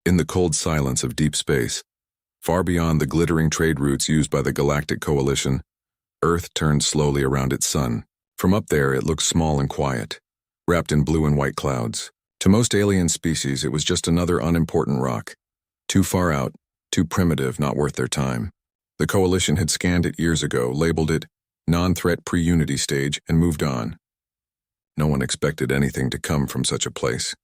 In the cold silence of deep space, far beyond the glittering trade routes used by the Galactic Coalition, Earth turned slowly around its sun. From up there, it looked small and quiet, wrapped in blue and white clouds. To most alien species, it was just another unimportant rock. Too far out, too primitive, not worth their time. The Coalition had scanned it years ago, labeled it non-threat pre-unity stage, and moved on. No one expected anything to come from such a place.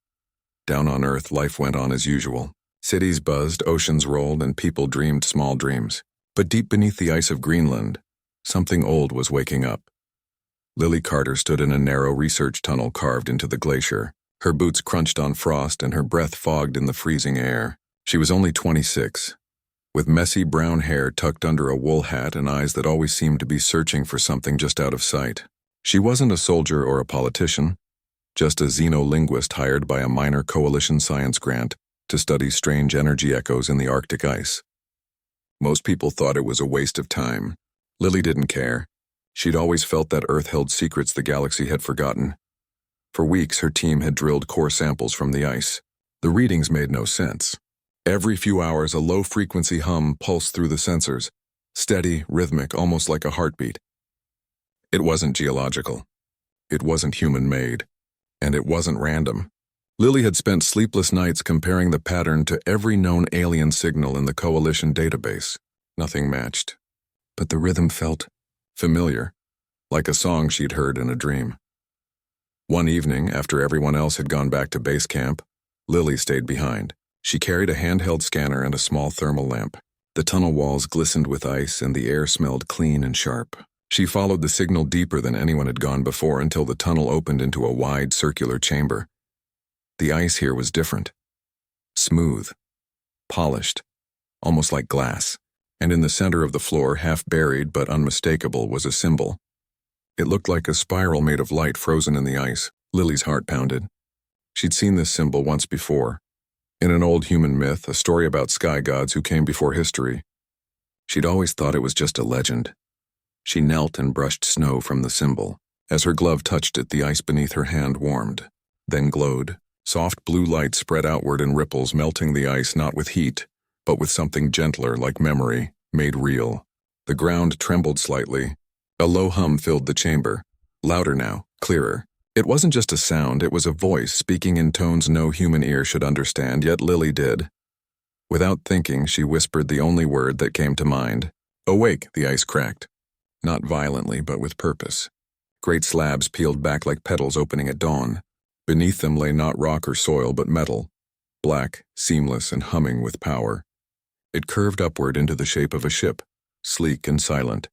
Down on Earth, life went on as usual. Cities buzzed, oceans rolled, and people dreamed small dreams. But deep beneath the ice of Greenland, something old was waking up. Lily Carter stood in a narrow research tunnel carved into the glacier. Her boots crunched on frost and her breath fogged in the freezing air. She was only 26, with messy brown hair tucked under a wool hat and eyes that always seemed to be searching for something just out of sight. She wasn't a soldier or a politician, just a xenolinguist hired by a minor coalition science grant to study strange energy echoes in the Arctic ice. Most people thought it was a waste of time. Lily didn't care. She'd always felt that Earth held secrets the galaxy had forgotten. For weeks, her team had drilled core samples from the ice. The readings made no sense. Every few hours, a low-frequency hum pulsed through the sensors, steady, rhythmic, almost like a heartbeat. It wasn't geological. It wasn't human-made. And it wasn't random. Lily had spent sleepless nights comparing the pattern to every known alien signal in the Coalition database. Nothing matched. But the rhythm felt familiar, like a song she'd heard in a dream. One evening, after everyone else had gone back to base camp, Lily stayed behind. She carried a handheld scanner and a small thermal lamp. The tunnel walls glistened with ice and the air smelled clean and sharp. She followed the signal deeper than anyone had gone before until the tunnel opened into a wide circular chamber. The ice here was different. Smooth, polished, almost like glass. And in the center of the floor, half buried but unmistakable, was a symbol. It looked like a spiral made of light frozen in the ice. Lily's heart pounded. She'd seen this symbol once before. In an old human myth, a story about sky gods who came before history. She'd always thought it was just a legend. She knelt and brushed snow from the symbol. As her glove touched it, the ice beneath her hand warmed, then glowed. Soft blue light spread outward in ripples, melting the ice not with heat, but with something gentler, like memory, made real. The ground trembled slightly. A low hum filled the chamber. Louder now, clearer. It wasn't just a sound, it was a voice speaking in tones no human ear should understand, yet Lily did. Without thinking, she whispered the only word that came to mind. "Awake," the ice cracked. Not violently, but with purpose. Great slabs peeled back like petals opening at dawn. Beneath them lay not rock or soil, but metal, black, seamless, and humming with power. It curved upward into the shape of a ship, sleek and silent,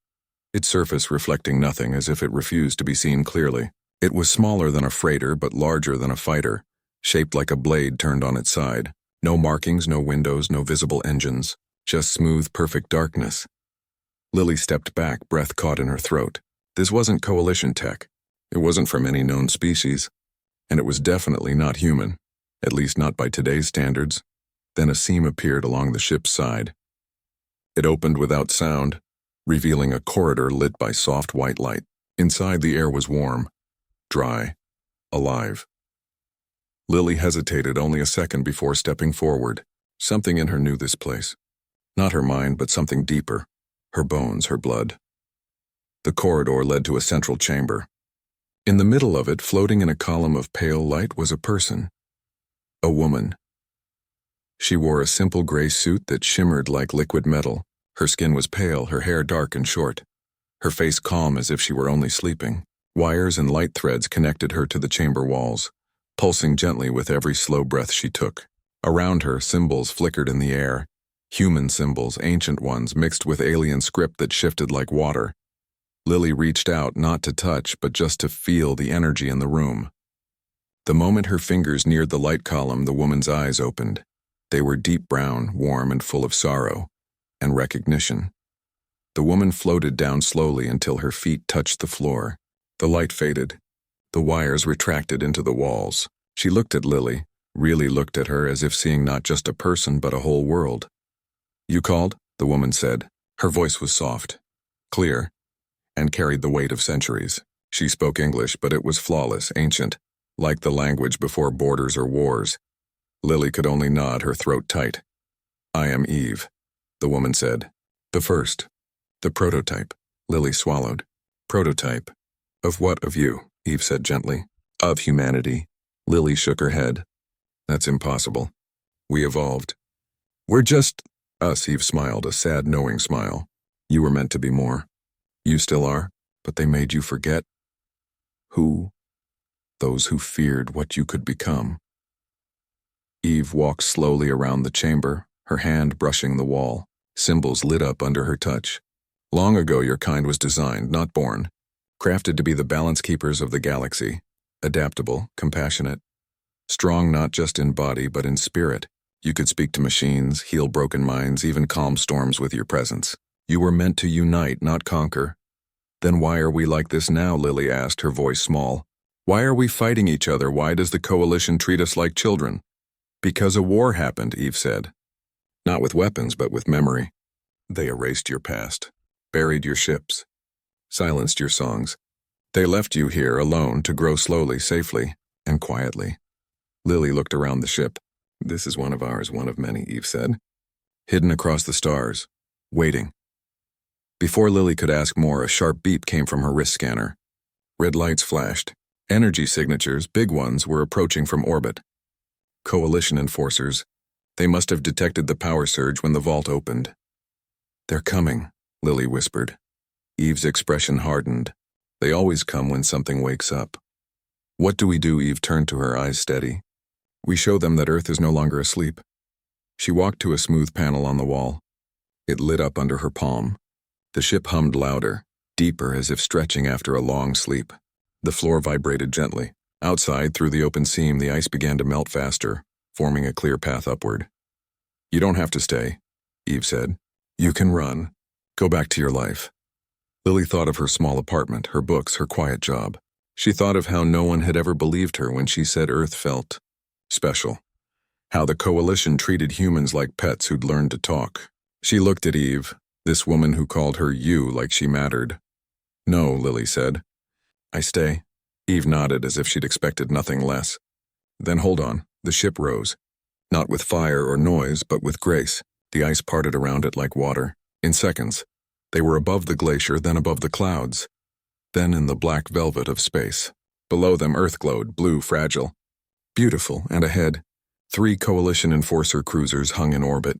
its surface reflecting nothing as if it refused to be seen clearly. It was smaller than a freighter, but larger than a fighter, shaped like a blade turned on its side. No markings, no windows, no visible engines, just smooth, perfect darkness. Lily stepped back, breath caught in her throat. This wasn't Coalition tech. It wasn't from any known species. And it was definitely not human, at least not by today's standards. Then a seam appeared along the ship's side. It opened without sound, revealing a corridor lit by soft white light. Inside, the air was warm, dry, alive. Lily hesitated only a second before stepping forward. Something in her knew this place. Not her mind, but something deeper. Her bones, her blood. The corridor led to a central chamber. In the middle of it, floating in a column of pale light, was a person. A woman. She wore a simple gray suit that shimmered like liquid metal. Her skin was pale, her hair dark and short. Her face calm as if she were only sleeping. Wires and light threads connected her to the chamber walls, pulsing gently with every slow breath she took. Around her, symbols flickered in the air. Human symbols, ancient ones, mixed with alien script that shifted like water. Lily reached out, not to touch, but just to feel the energy in the room. The moment her fingers neared the light column, the woman's eyes opened. They were deep brown, warm, and full of sorrow and recognition. The woman floated down slowly until her feet touched the floor. The light faded. The wires retracted into the walls. She looked at Lily, really looked at her as if seeing not just a person but a whole world. "You called?" the woman said. Her voice was soft, clear, and carried the weight of centuries. She spoke English, but it was flawless, ancient, like the language before borders or wars. Lily could only nod, her throat tight. I am Eve, the woman said. The first. The prototype. Lily swallowed. Prototype. Of what of you? Eve said gently. Of humanity. Lily shook her head. That's impossible. We evolved. We're just us, Eve smiled, a sad, knowing smile. You were meant to be more. You still are, but they made you forget. Who? Those who feared what you could become. Eve walked slowly around the chamber, her hand brushing the wall. Symbols lit up under her touch. Long ago your kind was designed, not born. Crafted to be the balance keepers of the galaxy. Adaptable, compassionate. Strong not just in body, but in spirit. You could speak to machines, heal broken minds, even calm storms with your presence. You were meant to unite, not conquer. Then why are we like this now? Lily asked, her voice small. Why are we fighting each other? Why does the coalition treat us like children? Because a war happened, Eve said. Not with weapons, but with memory. They erased your past, buried your ships, silenced your songs. They left you here alone to grow slowly, safely, and quietly. Lily looked around the ship. This is one of ours, one of many, Eve said. Hidden across the stars, waiting. Before Lily could ask more, a sharp beep came from her wrist scanner. Red lights flashed. Energy signatures, big ones, were approaching from orbit. Coalition enforcers. They must have detected the power surge when the vault opened. They're coming, Lily whispered. Eve's expression hardened. They always come when something wakes up. What do we do? Eve turned to her, eyes steady. We show them that Earth is no longer asleep. She walked to a smooth panel on the wall. It lit up under her palm. The ship hummed louder, deeper, as if stretching after a long sleep. The floor vibrated gently. Outside, through the open seam, the ice began to melt faster, forming a clear path upward. You don't have to stay, Eve said. You can run. Go back to your life. Lily thought of her small apartment, her books, her quiet job. She thought of how no one had ever believed her when she said Earth felt special. How the coalition treated humans like pets who'd learned to talk. She looked at Eve, this woman who called her you like she mattered. No, Lily said. I stay. Eve nodded as if she'd expected nothing less. Then hold on. The ship rose. Not with fire or noise, but with grace. The ice parted around it like water. In seconds, they were above the glacier, then above the clouds. Then in the black velvet of space. Below them, Earth glowed, blue, fragile. Beautiful, and ahead, 3 coalition enforcer cruisers hung in orbit.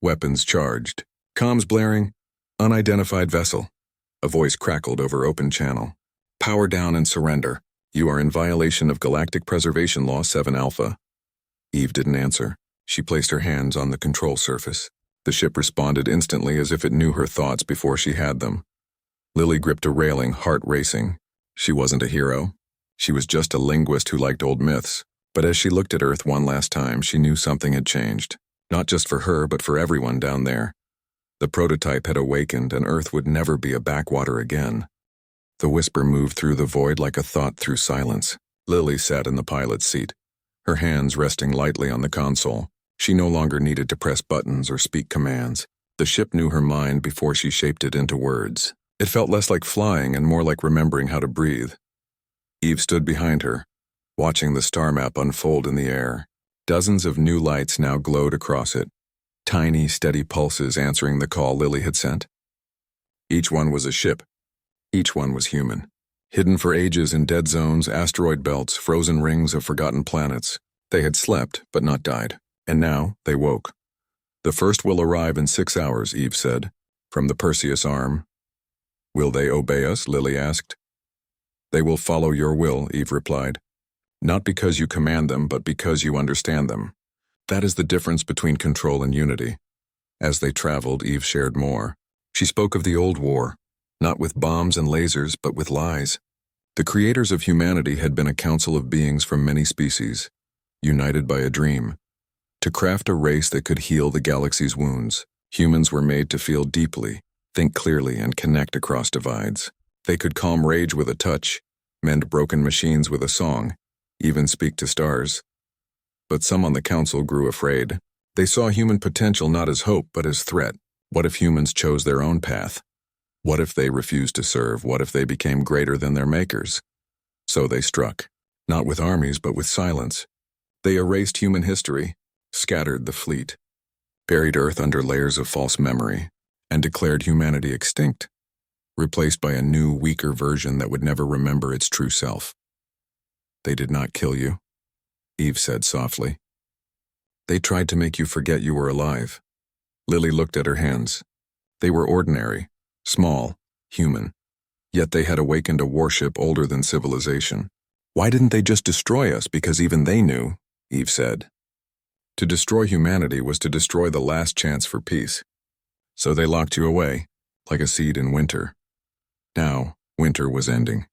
Weapons charged. Comms blaring. Unidentified vessel. A voice crackled over open channel. Power down and surrender. You are in violation of Galactic Preservation Law 7 Alpha. Eve didn't answer. She placed her hands on the control surface. The ship responded instantly as if it knew her thoughts before she had them. Lily gripped a railing, heart racing. She wasn't a hero. She was just a linguist who liked old myths. But as she looked at Earth one last time, she knew something had changed. Not just for her, but for everyone down there. The prototype had awakened, and Earth would never be a backwater again. The whisper moved through the void like a thought through silence. Lily sat in the pilot's seat, her hands resting lightly on the console. She no longer needed to press buttons or speak commands. The ship knew her mind before she shaped it into words. It felt less like flying and more like remembering how to breathe. Eve stood behind her, watching the star map unfold in the air. Dozens of new lights now glowed across it, tiny, steady pulses answering the call Lily had sent. Each one was a ship. Each one was human. Hidden for ages in dead zones, asteroid belts, frozen rings of forgotten planets. They had slept, but not died. And now, they woke. The first will arrive in 6 hours, Eve said, from the Perseus arm. Will they obey us? Lily asked. They will follow your will, Eve replied. Not because you command them, but because you understand them. That is the difference between control and unity. As they traveled, Eve shared more. She spoke of the old war, not with bombs and lasers, but with lies. The creators of humanity had been a council of beings from many species, united by a dream. To craft a race that could heal the galaxy's wounds, humans were made to feel deeply, think clearly, and connect across divides. They could calm rage with a touch, mend broken machines with a song, even speak to stars. But some on the council grew afraid. They saw human potential not as hope, but as threat. What if humans chose their own path? What if they refused to serve? What if they became greater than their makers? So they struck, not with armies, but with silence. They erased human history, scattered the fleet, buried Earth under layers of false memory, and declared humanity extinct, replaced by a new, weaker version that would never remember its true self. They did not kill you, Eve said softly. They tried to make you forget you were alive. Lily looked at her hands. They were ordinary, small, human, yet they had awakened a warship older than civilization. Why didn't they just destroy us? Because even they knew, Eve said. To destroy humanity was to destroy the last chance for peace. So they locked you away, like a seed in winter. Now, winter was ending.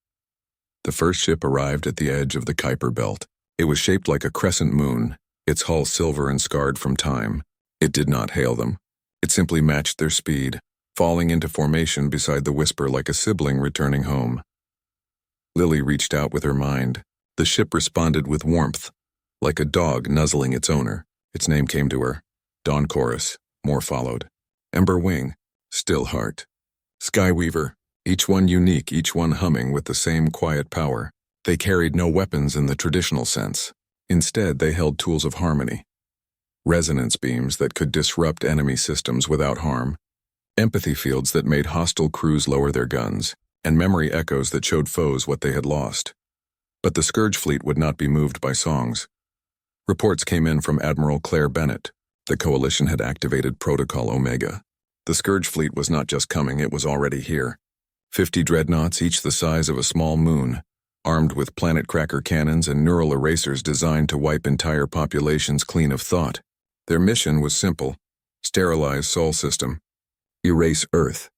The first ship arrived at the edge of the Kuiper Belt. It was shaped like a crescent moon, its hull silver and scarred from time. It did not hail them. It simply matched their speed, falling into formation beside the Whisper like a sibling returning home. Lily reached out with her mind. The ship responded with warmth, like a dog nuzzling its owner. Its name came to her. Dawn Chorus. More followed. Ember Wing. Still Heart. Skyweaver. Each one unique, each one humming with the same quiet power. They carried no weapons in the traditional sense. Instead, they held tools of harmony. Resonance beams that could disrupt enemy systems without harm. Empathy fields that made hostile crews lower their guns. And memory echoes that showed foes what they had lost. But the Scourge fleet would not be moved by songs. Reports came in from Admiral Claire Bennett. The Coalition had activated Protocol Omega. The Scourge fleet was not just coming, it was already here. 50 dreadnoughts, each the size of a small moon, armed with planet cracker cannons and neural erasers designed to wipe entire populations clean of thought. Their mission was simple: sterilize Sol System, erase Earth,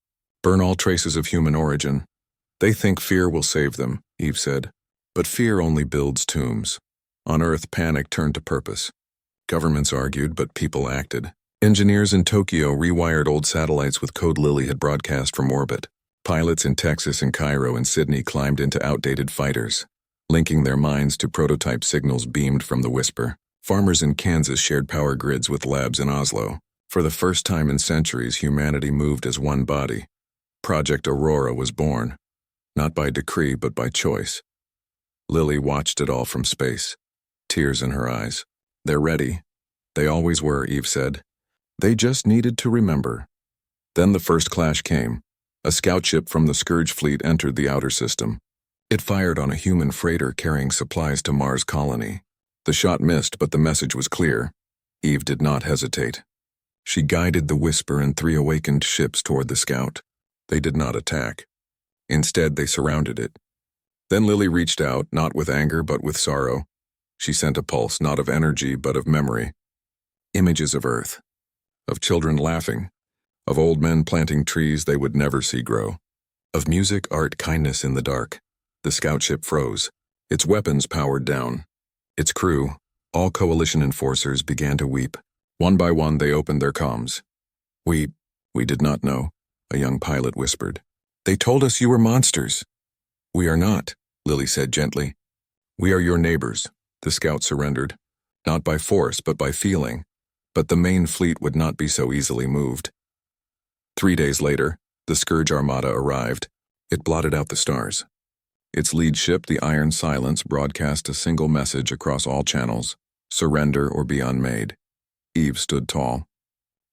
burn all traces of human origin. They think fear will save them, Eve said. But fear only builds tombs. On Earth, panic turned to purpose. Governments argued, but people acted. Engineers in Tokyo rewired old satellites with code Lily had broadcast from orbit. Pilots in Texas and Cairo and Sydney climbed into outdated fighters, linking their minds to prototype signals beamed from the Whisper. Farmers in Kansas shared power grids with labs in Oslo. For the first time in centuries, humanity moved as one body. Project Aurora was born, not by decree but by choice. Lily watched it all from space, tears in her eyes. They're ready. They always were, Eve said. They just needed to remember. Then the first clash came. A scout ship from the Scourge fleet entered the outer system. It fired on a human freighter carrying supplies to Mars colony. The shot missed, but the message was clear. Eve did not hesitate. She guided the Whisper and 3 awakened ships toward the scout. They did not attack. Instead, they surrounded it. Then Lily reached out, not with anger but with sorrow. She sent a pulse, not of energy but of memory. Images of Earth, of children laughing, of old men planting trees they would never see grow, of music, art, kindness in the dark. The scout ship froze, its weapons powered down. Its crew, all Coalition enforcers, began to weep. One by one, they opened their comms. We did not know, a young pilot whispered. They told us you were monsters. We are not, Lily said gently. We are your neighbors. The scout surrendered, not by force but by feeling. But the main fleet would not be so easily moved. 3 days later, the Scourge Armada arrived. It blotted out the stars. Its lead ship, the Iron Silence, broadcast a single message across all channels: surrender or be unmade. Eve stood tall.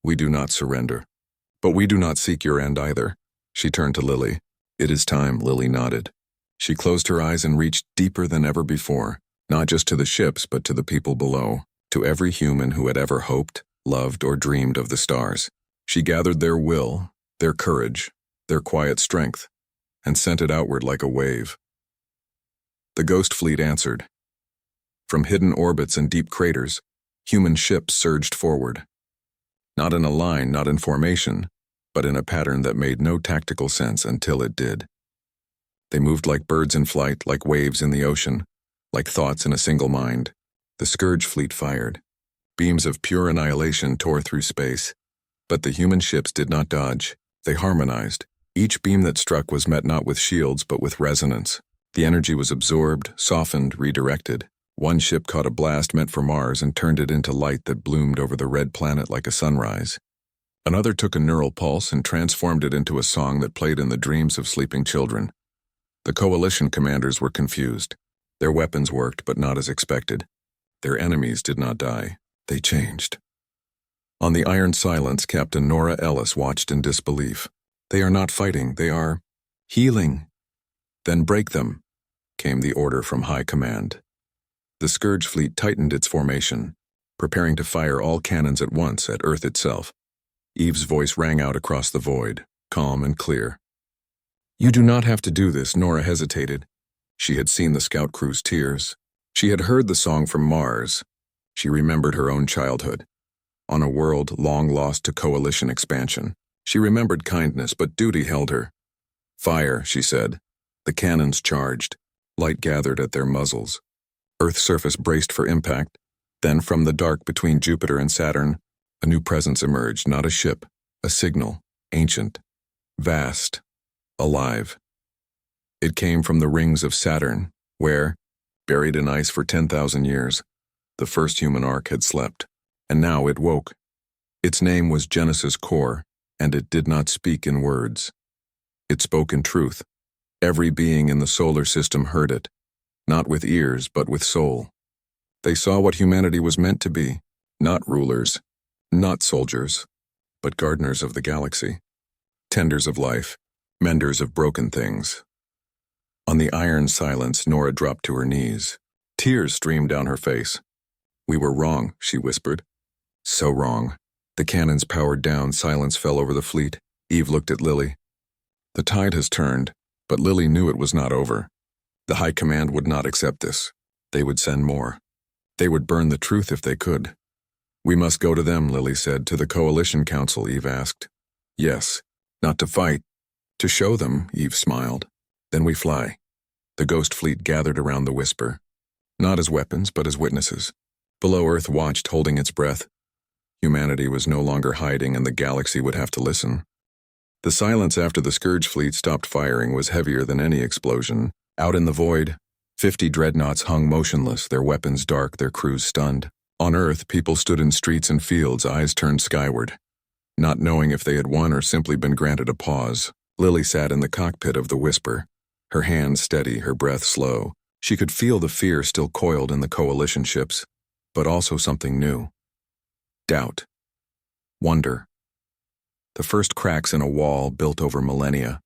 We do not surrender. But we do not seek your end either. She turned to Lily. It is time, Lily nodded. She closed her eyes and reached deeper than ever before, not just to the ships but to the people below, to every human who had ever hoped, loved, or dreamed of the stars. She gathered their will, their courage, their quiet strength, and sent it outward like a wave. The Ghost Fleet answered. From hidden orbits and deep craters, human ships surged forward. Not in a line, not in formation, but in a pattern that made no tactical sense until it did. They moved like birds in flight, like waves in the ocean, like thoughts in a single mind. The Scourge fleet fired. Beams of pure annihilation tore through space. But the human ships did not dodge. They harmonized. Each beam that struck was met not with shields but with resonance. The energy was absorbed, softened, redirected. One ship caught a blast meant for Mars and turned it into light that bloomed over the red planet like a sunrise. Another took a neural pulse and transformed it into a song that played in the dreams of sleeping children. The Coalition commanders were confused. Their weapons worked, but not as expected. Their enemies did not die. They changed. On the iron silence, Captain Nora Ellis watched in disbelief. They are not fighting, they are healing. Then break them, came the order from High Command. The Scourge fleet tightened its formation, preparing to fire all cannons at once at Earth itself. Eve's voice rang out across the void, calm and clear. You do not have to do this, Nora hesitated. She had seen the scout crew's tears. She had heard the song from Mars. She remembered her own childhood. On a world long lost to coalition expansion. She remembered kindness, but duty held her. Fire, she said. The cannons charged. Light gathered at their muzzles. Earth's surface braced for impact. Then from the dark between Jupiter and Saturn, a new presence emerged, not a ship, a signal, ancient, vast, alive. It came from the rings of Saturn, where, buried in ice for 10,000 years, the first human ark had slept, and now it woke. Its name was Genesis Core, and it did not speak in words. It spoke in truth. Every being in the solar system heard it, not with ears, but with soul. They saw what humanity was meant to be, not rulers, not soldiers, but gardeners of the galaxy, tenders of life, menders of broken things. On the iron silence, Nora dropped to her knees. Tears streamed down her face. We were wrong, she whispered. So wrong. The cannons powered down, silence fell over the fleet. Eve looked at Lily. The tide has turned, but Lily knew it was not over. The High Command would not accept this. They would send more. They would burn the truth if they could. We must go to them, Lily said. To the Coalition Council, Eve asked. Yes, not to fight. To show them, Eve smiled. Then we fly. The Ghost Fleet gathered around the Whisper. Not as weapons, but as witnesses. Below Earth watched, holding its breath. Humanity was no longer hiding, and the galaxy would have to listen. The silence after the Scourge fleet stopped firing was heavier than any explosion. Out in the void, 50 dreadnoughts hung motionless, their weapons dark, their crews stunned. On Earth, people stood in streets and fields, eyes turned skyward, not knowing if they had won or simply been granted a pause. Lily sat in the cockpit of the Whisper, her hands steady, her breath slow. She could feel the fear still coiled in the coalition ships, but also something new. Doubt. Wonder. The first cracks in a wall built over millennia.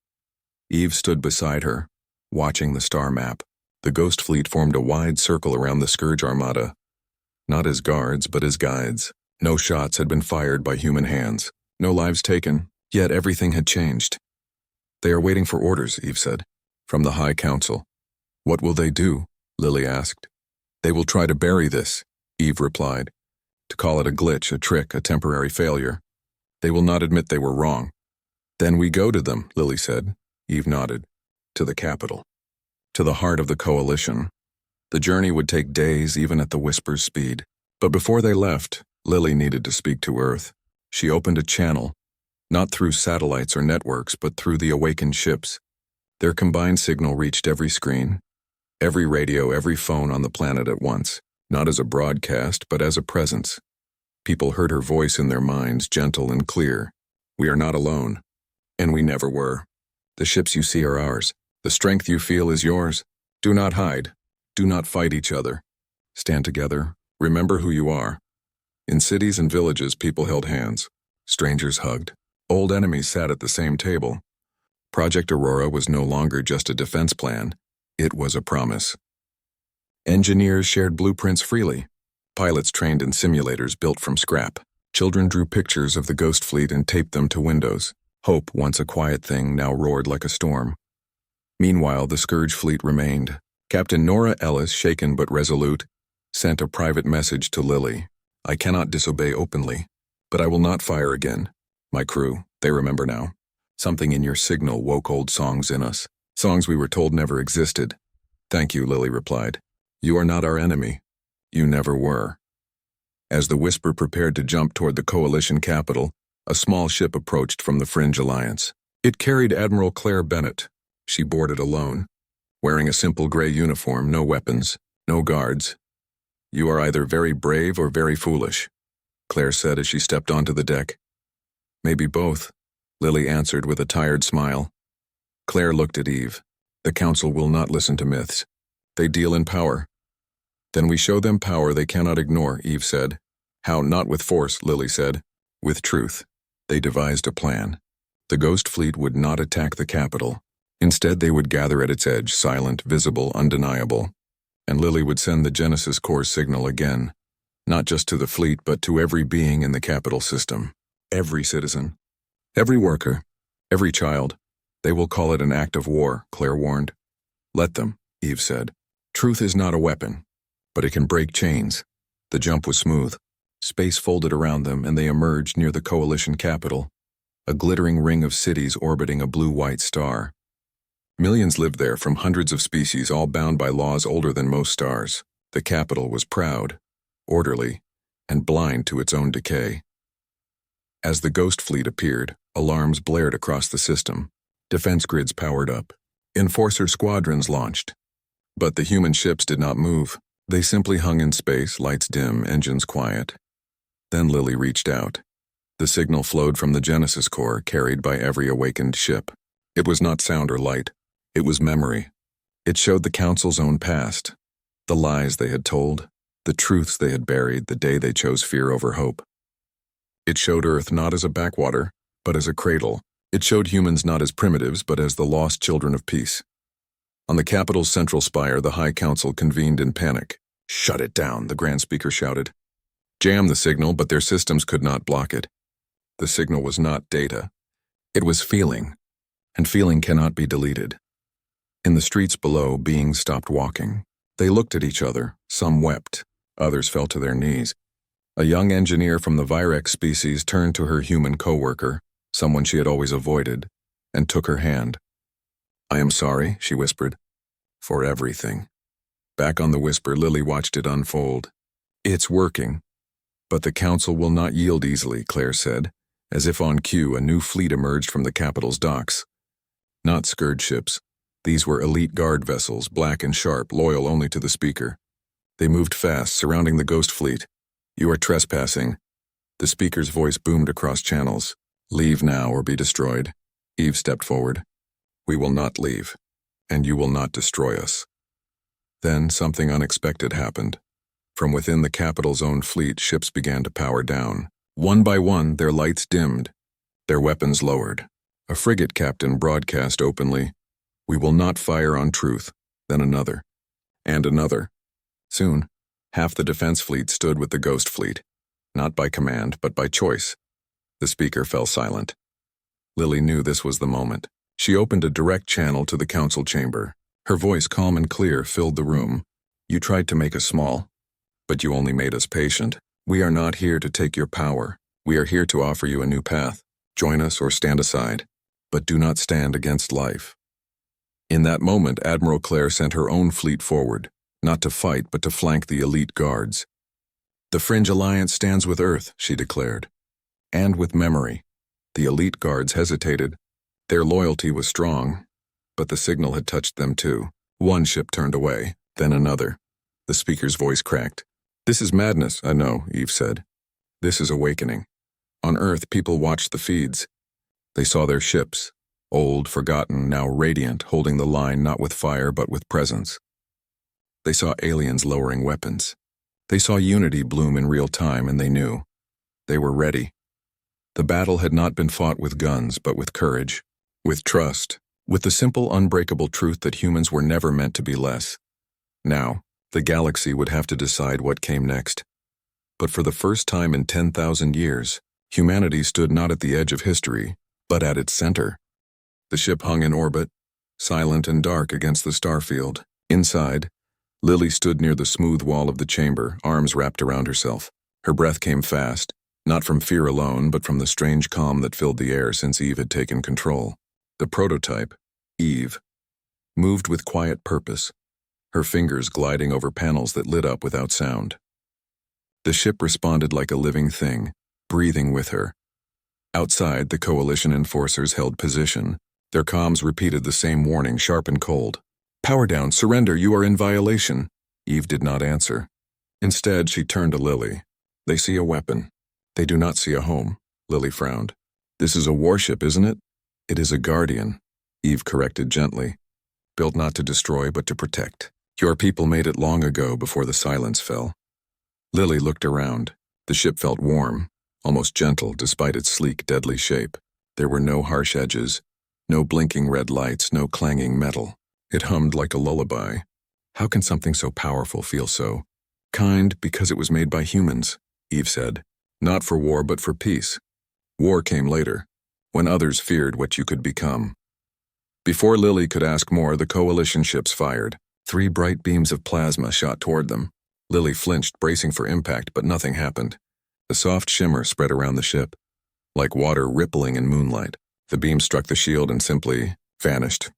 Eve stood beside her, watching the star map. The Ghost Fleet formed a wide circle around the Scourge Armada. Not as guards, but as guides. No shots had been fired by human hands. No lives taken, yet everything had changed. They are waiting for orders, Eve said, from the High Council. What will they do? Lily asked. They will try to bury this, Eve replied. To call it a glitch, a trick, a temporary failure. They will not admit they were wrong. Then we go to them, Lily said. Eve nodded. To the capital. To the heart of the coalition. The journey would take days, even at the Whisper's speed. But before they left, Lily needed to speak to Earth. She opened a channel, not through satellites or networks, but through the awakened ships. Their combined signal reached every screen, every radio, every phone on the planet at once, not as a broadcast, but as a presence. People heard her voice in their minds, gentle and clear. We are not alone. And we never were. The ships you see are ours. The strength you feel is yours. Do not hide. Do not fight each other. Stand together. Remember who you are. In cities and villages, people held hands. Strangers hugged. Old enemies sat at the same table. Project Aurora was no longer just a defense plan. It was a promise. Engineers shared blueprints freely. Pilots trained in simulators built from scrap. Children drew pictures of the Ghost Fleet and taped them to windows. Hope, once a quiet thing, now roared like a storm. Meanwhile, the Scourge fleet remained. Captain Nora Ellis, shaken but resolute, sent a private message to Lily. I cannot disobey openly, but I will not fire again. My crew, they remember now. Something in your signal woke old songs in us. Songs we were told never existed. Thank you, Lily replied. You are not our enemy. You never were. As the Whisper prepared to jump toward the coalition capital, a small ship approached from the Fringe Alliance. It carried Admiral Claire Bennett. She boarded alone, wearing a simple gray uniform, no weapons, no guards. You are either very brave or very foolish, Claire said as she stepped onto the deck. Maybe both, Lily answered with a tired smile. Claire looked at Eve. The Council will not listen to myths. They deal in power. Then we show them power they cannot ignore, Eve said. How? Not with force, Lily said. With truth. They devised a plan. The Ghost Fleet would not attack the capital. Instead, they would gather at its edge, silent, visible, undeniable. And Lily would send the Genesis Core signal again. Not just to the fleet, but to every being in the capital system. Every citizen. Every worker. Every child. They will call it an act of war, Claire warned. Let them, Eve said. Truth is not a weapon, but it can break chains. The jump was smooth. Space folded around them, and they emerged near the coalition capital, a glittering ring of cities orbiting a blue-white star. Millions lived there from hundreds of species, all bound by laws older than most stars. The capital was proud, orderly, and blind to its own decay. As the Ghost Fleet appeared, alarms blared across the system. Defense grids powered up. Enforcer squadrons launched. But the human ships did not move. They simply hung in space, lights dim, engines quiet. Then Lily reached out. The signal flowed from the Genesis Core, carried by every awakened ship. It was not sound or light. It was memory. It showed the Council's own past. The lies they had told. The truths they had buried the day they chose fear over hope. It showed Earth not as a backwater, but as a cradle. It showed humans not as primitives, but as the lost children of peace. On the capital's central spire, the High Council convened in panic. Shut it down, the Grand Speaker shouted. Jam the signal, but their systems could not block it. The signal was not data. It was feeling, and feeling cannot be deleted. In the streets below, beings stopped walking. They looked at each other. Some wept. Others fell to their knees. A young engineer from the Virex species turned to her human co-worker, someone she had always avoided, and took her hand. I am sorry, she whispered, for everything. Back on the whisper, Lily watched it unfold. It's working. But the Council will not yield easily, Claire said. As if on cue, a new fleet emerged from the capital's docks. Not scourge ships. These were elite guard vessels, black and sharp, loyal only to the Speaker. They moved fast, surrounding the Ghost Fleet. You are trespassing. The Speaker's voice boomed across channels. Leave now or be destroyed. Eve stepped forward. We will not leave, and you will not destroy us. Then something unexpected happened. From within the capital's own fleet, ships began to power down. One by one, their lights dimmed, their weapons lowered. A frigate captain broadcast openly, We will not fire on truth. Then another. And another. Soon, half the defense fleet stood with the Ghost Fleet, not by command, but by choice. The Speaker fell silent. Lily knew this was the moment. She opened a direct channel to the council chamber. Her voice, calm and clear, filled the room. You tried to make us small, but you only made us patient. We are not here to take your power. We are here to offer you a new path. Join us or stand aside, but do not stand against life. In that moment, Admiral Claire sent her own fleet forward, not to fight, but to flank the elite guards. The Fringe Alliance stands with Earth, she declared, and with memory. The elite guards hesitated. Their loyalty was strong, but the signal had touched them too. One ship turned away, then another. The Speaker's voice cracked. This is madness, I know, Eve said. This is awakening. On Earth, people watched the feeds. They saw their ships, old, forgotten, now radiant, holding the line not with fire but with presence. They saw aliens lowering weapons. They saw unity bloom in real time, and they knew. They were ready. The battle had not been fought with guns, but with courage, with trust, with the simple, unbreakable truth that humans were never meant to be less. Now, the galaxy would have to decide what came next. But for the first time in 10,000 years, humanity stood not at the edge of history, but at its center. The ship hung in orbit, silent and dark against the starfield. Inside, Lily stood near the smooth wall of the chamber, arms wrapped around herself. Her breath came fast, not from fear alone, but from the strange calm that filled the air since Eve had taken control. The prototype, Eve, moved with quiet purpose, her fingers gliding over panels that lit up without sound. The ship responded like a living thing, breathing with her. Outside, the coalition enforcers held position. Their comms repeated the same warning, sharp and cold. Power down, surrender, you are in violation. Eve did not answer. Instead, she turned to Lily. They see a weapon. They do not see a home. Lily frowned. This is a warship, isn't it? It is a guardian, Eve corrected gently. Built not to destroy, but to protect. Your people made it long ago before the silence fell. Lily looked around. The ship felt warm, almost gentle despite its sleek, deadly shape. There were no harsh edges, no blinking red lights, no clanging metal. It hummed like a lullaby. How can something so powerful feel so kind? Because it was made by humans, Eve said. Not for war, but for peace. War came later, when others feared what you could become. Before Lily could ask more, the coalition ships fired. 3 bright beams of plasma shot toward them. Lily flinched, bracing for impact, but nothing happened. A soft shimmer spread around the ship, like water rippling in moonlight. The beam struck the shield and simply vanished.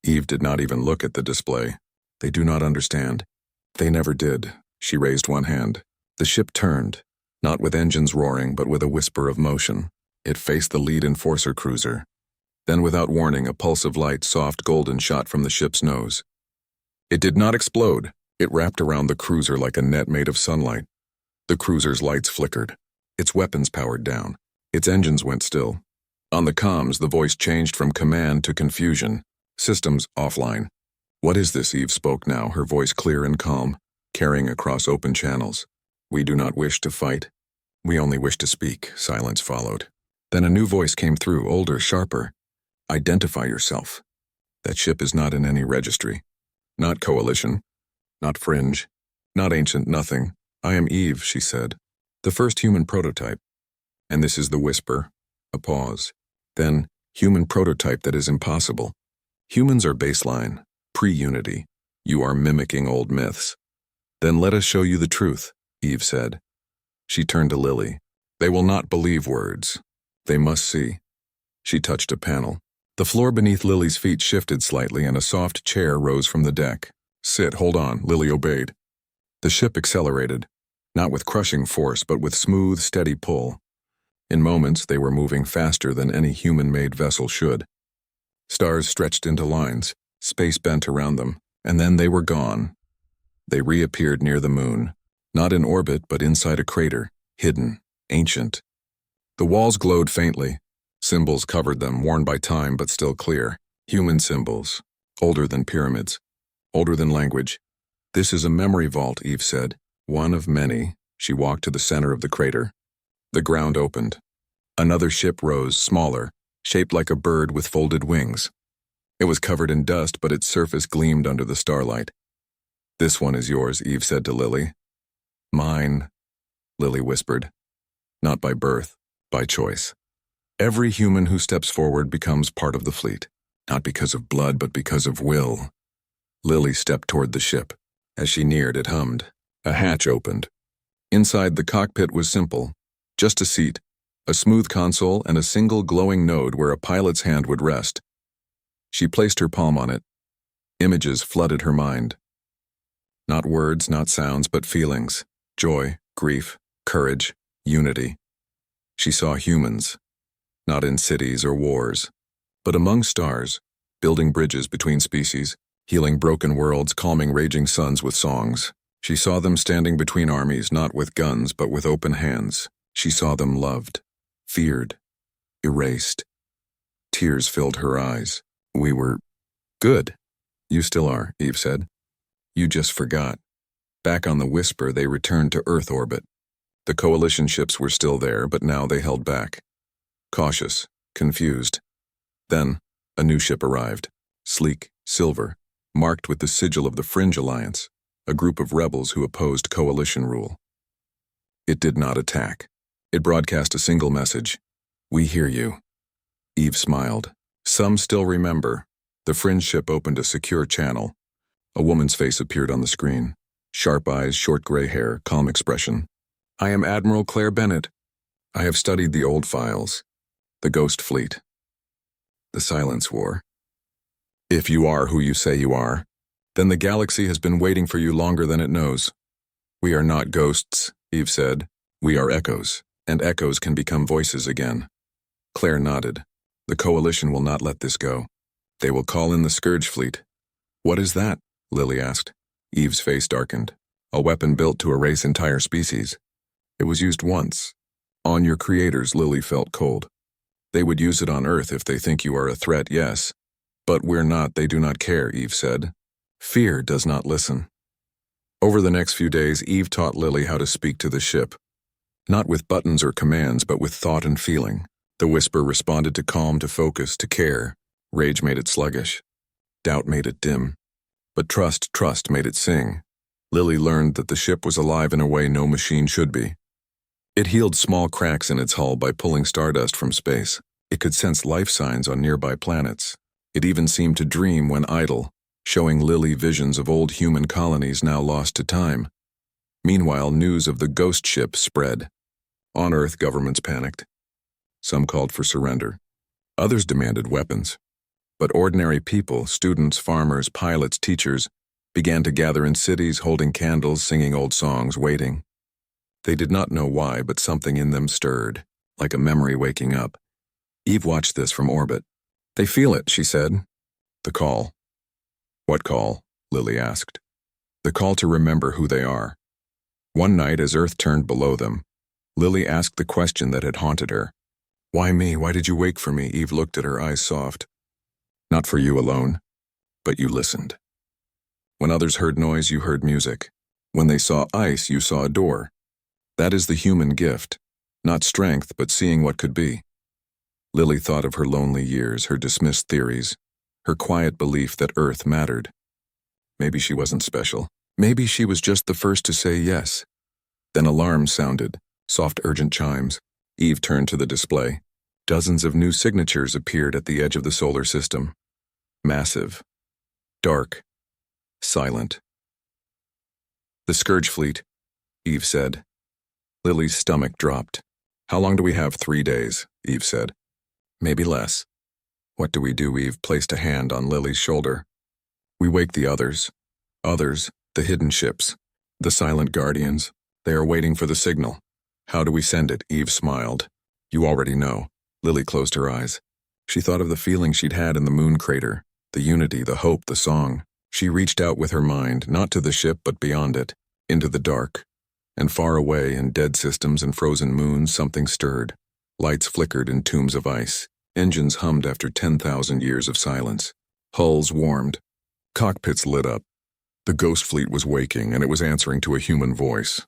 Eve did not even look at the display. They do not understand. They never did. She raised one hand. The ship turned, not with engines roaring, but with a whisper of motion. It faced the lead enforcer cruiser. Then, without warning, a pulse of light, soft golden, shot from the ship's nose. It did not explode. It wrapped around the cruiser like a net made of sunlight. The cruiser's lights flickered. Its weapons powered down. Its engines went still. On the comms, the voice changed from command to confusion. Systems offline. What is this? Eve spoke now, her voice clear and calm, carrying across open channels. We do not wish to fight. We only wish to speak. Silence followed. Then a new voice came through, older, sharper. Identify yourself. That ship is not in any registry. Not coalition. Not fringe. Not ancient nothing. I am Eve, she said. The first human prototype. And this is the whisper. A pause. Then, human prototype that is impossible. Humans are baseline, pre-unity. You are mimicking old myths. Then let us show you the truth, Eve said. She turned to Lily. They will not believe words. They must see. She touched a panel. The floor beneath Lily's feet shifted slightly and a soft chair rose from the deck. Sit, hold on, Lily obeyed. The ship accelerated, not with crushing force, but with smooth, steady pull. In moments, they were moving faster than any human-made vessel should. Stars stretched into lines, space bent around them, and then they were gone. They reappeared near the moon, not in orbit, but inside a crater, hidden, ancient. The walls glowed faintly. Symbols covered them, worn by time but still clear. Human symbols, older than pyramids, older than language. This is a memory vault, Eve said. One of many. She walked to the center of the crater. The ground opened. Another ship rose, smaller, shaped like a bird with folded wings. It was covered in dust, but its surface gleamed under the starlight. This one is yours, Eve said to Lily. Mine, Lily whispered. Not by birth, by choice. Every human who steps forward becomes part of the fleet, not because of blood, but because of will. Lily stepped toward the ship. As she neared, it hummed. A hatch opened. Inside, the cockpit was simple. Just a seat, a smooth console, and a single glowing node where a pilot's hand would rest. She placed her palm on it. Images flooded her mind. Not words, not sounds, but feelings. Joy, grief, courage, unity. She saw humans, not in cities or wars, but among stars, building bridges between species, healing broken worlds, calming raging suns with songs. She saw them standing between armies, not with guns, but with open hands. She saw them loved, feared, erased. Tears filled her eyes. We were good. You still are, Eve said. You just forgot. Back on the Whisper, they returned to Earth orbit. The coalition ships were still there, but now they held back. Cautious, confused. Then, a new ship arrived. Sleek, silver, marked with the sigil of the Fringe Alliance, a group of rebels who opposed coalition rule. It did not attack. It broadcast a single message. We hear you. Eve smiled. Some still remember. The Fringe ship opened a secure channel. A woman's face appeared on the screen. Sharp eyes, short gray hair, calm expression. I am Admiral Claire Bennett. I have studied the old files. The Ghost Fleet. The Silence War. If you are who you say you are, then the galaxy has been waiting for you longer than it knows. We are not ghosts, Eve said. We are echoes, and echoes can become voices again. Claire nodded. The Coalition will not let this go. They will call in the Scourge Fleet. What is that? Lily asked. Eve's face darkened. A weapon built to erase entire species. It was used once. On your creators, Lily felt cold. They would use it on Earth if they think you are a threat, yes. But we're not, they do not care, Eve said. Fear does not listen. Over the next few days, Eve taught Lily how to speak to the ship. Not with buttons or commands, but with thought and feeling. The whisper responded to calm, to focus, to care. Rage made it sluggish. Doubt made it dim. But trust made it sing. Lily learned that the ship was alive in a way no machine should be. It healed small cracks in its hull by pulling stardust from space. It could sense life signs on nearby planets. It even seemed to dream when idle, showing Lily visions of old human colonies now lost to time. Meanwhile, news of the ghost ship spread. On Earth, governments panicked. Some called for surrender. Others demanded weapons. But ordinary people, students, farmers, pilots, teachers, began to gather in cities, holding candles, singing old songs, waiting. They did not know why, but something in them stirred, like a memory waking up. Eve watched this from orbit. "They feel it," she said. "The call." "What call?" Lily asked. "The call to remember who they are." One night, as Earth turned below them, Lily asked the question that had haunted her. "Why me? Why did you wake for me?" Eve looked at her, eyes soft. "Not for you alone, but you listened. When others heard noise, you heard music. When they saw ice, you saw a door. That is the human gift, not strength, but seeing what could be." Lily thought of her lonely years, her dismissed theories, her quiet belief that Earth mattered. Maybe she wasn't special. Maybe she was just the first to say yes. Then alarms sounded, soft urgent chimes. Eve turned to the display. Dozens of new signatures appeared at the edge of the solar system. Massive. Dark. Silent. "The Scourge Fleet," Eve said. Lily's stomach dropped. "How long do we have?" 3 days, Eve said. "Maybe less." "What do we do?" Eve placed a hand on Lily's shoulder. "We wake the others. Others, the hidden ships. The silent guardians. They are waiting for the signal." "How do we send it?" Eve smiled. "You already know." Lily closed her eyes. She thought of the feeling she'd had in the moon crater, the unity, the hope, the song. She reached out with her mind, not to the ship but beyond it, into the dark. And far away, in dead systems and frozen moons, something stirred. Lights flickered in tombs of ice. Engines hummed after 10,000 years of silence. Hulls warmed. Cockpits lit up. The ghost fleet was waking, and it was answering to a human voice.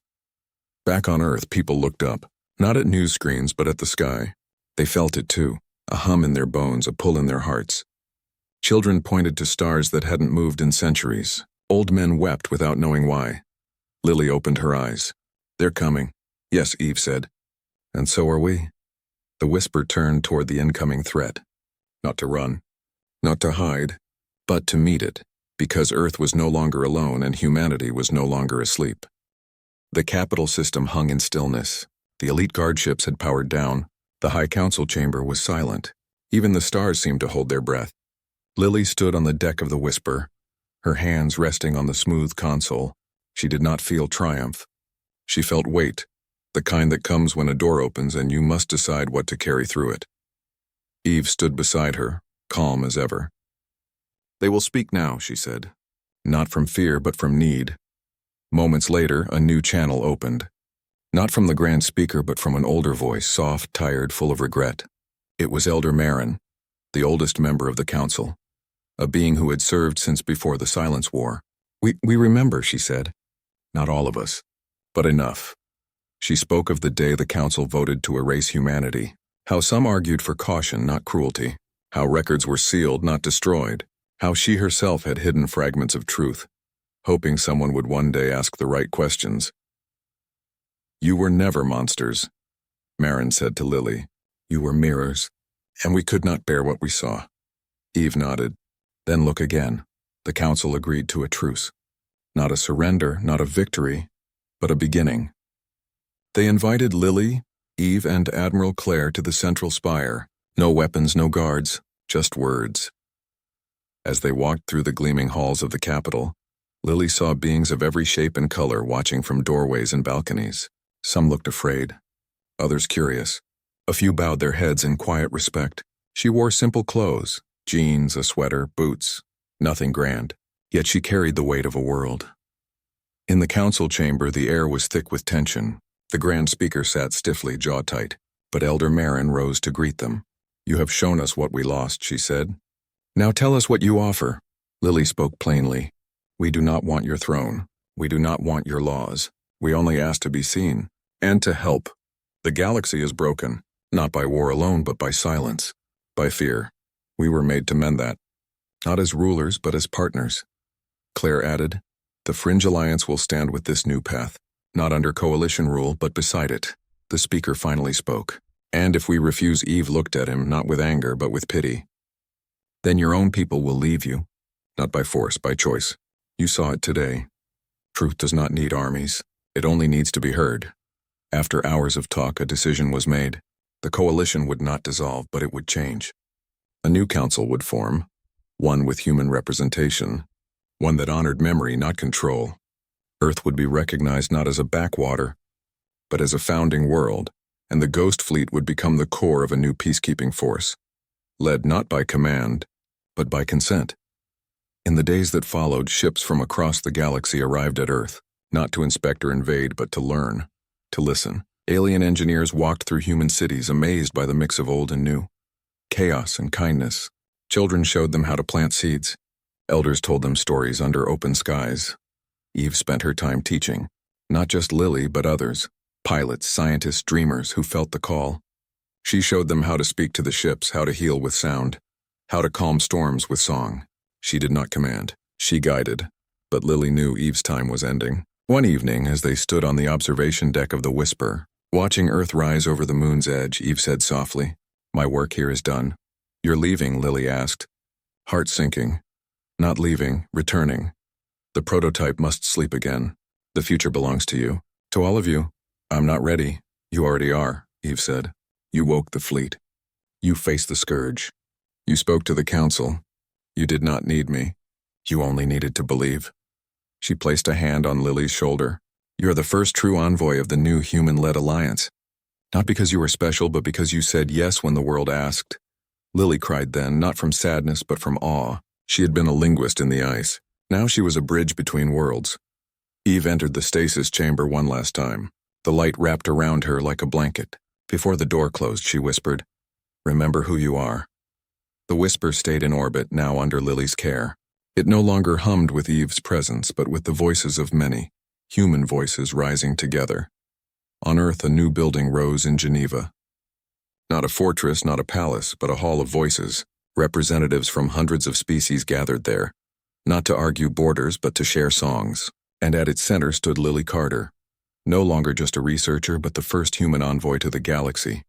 Back on Earth, people looked up, not at news screens but at the sky. They felt it too, a hum in their bones, a pull in their hearts. Children pointed to stars that hadn't moved in centuries. Old men wept without knowing why. Lily opened her eyes. "They're coming." "Yes," Eve said. "And so are we." The whisper turned toward the incoming threat. Not to run, not to hide, but to meet it, because Earth was no longer alone and humanity was no longer asleep. The capital system hung in stillness. The elite guard ships had powered down. The High Council chamber was silent. Even the stars seemed to hold their breath. Lily stood on the deck of the Whisper, her hands resting on the smooth console. She did not feel triumph. She felt weight, the kind that comes when a door opens and you must decide what to carry through it. Eve stood beside her, calm as ever. "They will speak now," she said. Not from fear, but from need. Moments later, a new channel opened. Not from the grand speaker, but from an older voice, soft, tired, full of regret. It was Elder Marin, the oldest member of the council, a being who had served since before the Silence War. We remember," she said. "Not all of us, but enough." She spoke of the day the council voted to erase humanity, how some argued for caution, not cruelty, how records were sealed, not destroyed, how she herself had hidden fragments of truth, hoping someone would one day ask the right questions. "You were never monsters," Marin said to Lily. "You were mirrors, and we could not bear what we saw." Eve nodded. "Then look again." The council agreed to a truce. Not a surrender, not a victory, but a beginning. They invited Lily, Eve, and Admiral Claire to the central spire. No weapons, no guards, just words. As they walked through the gleaming halls of the capital, Lily saw beings of every shape and color watching from doorways and balconies. Some looked afraid, others curious. A few bowed their heads in quiet respect. She wore simple clothes, jeans, a sweater, boots, nothing grand, yet she carried the weight of a world. In the council chamber, the air was thick with tension. The grand speaker sat stiffly, jaw tight, but Elder Marin rose to greet them. "You have shown us what we lost," she said. "Now tell us what you offer." Lily spoke plainly. We do not want your throne. We do not want your laws. We only ask to be seen, and to help. The galaxy is broken, not by war alone, but by silence, by fear. We were made to mend that, not as rulers, but as partners. Claire added, the Fringe Alliance will stand with this new path, not under coalition rule, but beside it. The speaker finally spoke. And if we refuse, Eve looked at him, not with anger, but with pity. Then your own people will leave you, not by force, by choice. You saw it today. Truth does not need armies. It only needs to be heard. After hours of talk, a decision was made. The coalition would not dissolve, but it would change. A new council would form, one with human representation, one that honored memory, not control. Earth would be recognized not as a backwater, but as a founding world, and the Ghost Fleet would become the core of a new peacekeeping force, led not by command, but by consent. In the days that followed, ships from across the galaxy arrived at Earth, not to inspect or invade, but to learn, to listen. Alien engineers walked through human cities, amazed by the mix of old and new, chaos and kindness. Children showed them how to plant seeds. Elders told them stories under open skies. Eve spent her time teaching, not just Lily, but others, pilots, scientists, dreamers who felt the call. She showed them how to speak to the ships, how to heal with sound, how to calm storms with song. She did not command, she guided, but Lily knew Eve's time was ending. One evening, as they stood on the observation deck of the Whisper, watching Earth rise over the moon's edge, Eve said softly, my work here is done. You're leaving, Lily asked, heart sinking. Not leaving, returning. The prototype must sleep again. The future belongs to you. To all of you, I'm not ready. You already are, Eve said. You woke the fleet. You faced the scourge. You spoke to the council. You did not need me. You only needed to believe. She placed a hand on Lily's shoulder. You're the first true envoy of the new human-led alliance. Not because you were special, but because you said yes when the world asked. Lily cried then, not from sadness, but from awe. She had been a linguist in the ice. Now she was a bridge between worlds. Eve entered the stasis chamber one last time. The light wrapped around her like a blanket. Before the door closed, she whispered, remember who you are. The whisper stayed in orbit, now under Lily's care. It no longer hummed with Eve's presence, but with the voices of many, human voices rising together. On Earth, a new building rose in Geneva. Not a fortress, not a palace, but a hall of voices. Representatives from hundreds of species gathered there, not to argue borders, but to share songs. And at its center stood Lily Carter, no longer just a researcher, but the first human envoy to the galaxy.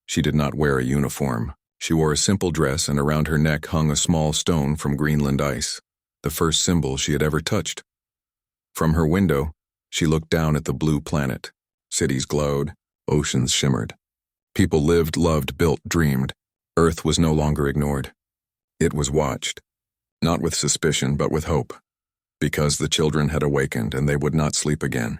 She did not wear a uniform. She wore a simple dress, and around her neck hung a small stone from Greenland ice, the first symbol she had ever touched. From her window, she looked down at the blue planet. Cities glowed, oceans shimmered. People lived, loved, built, dreamed. Earth was no longer ignored. It was watched, not with suspicion, but with hope, because the children had awakened and they would not sleep again.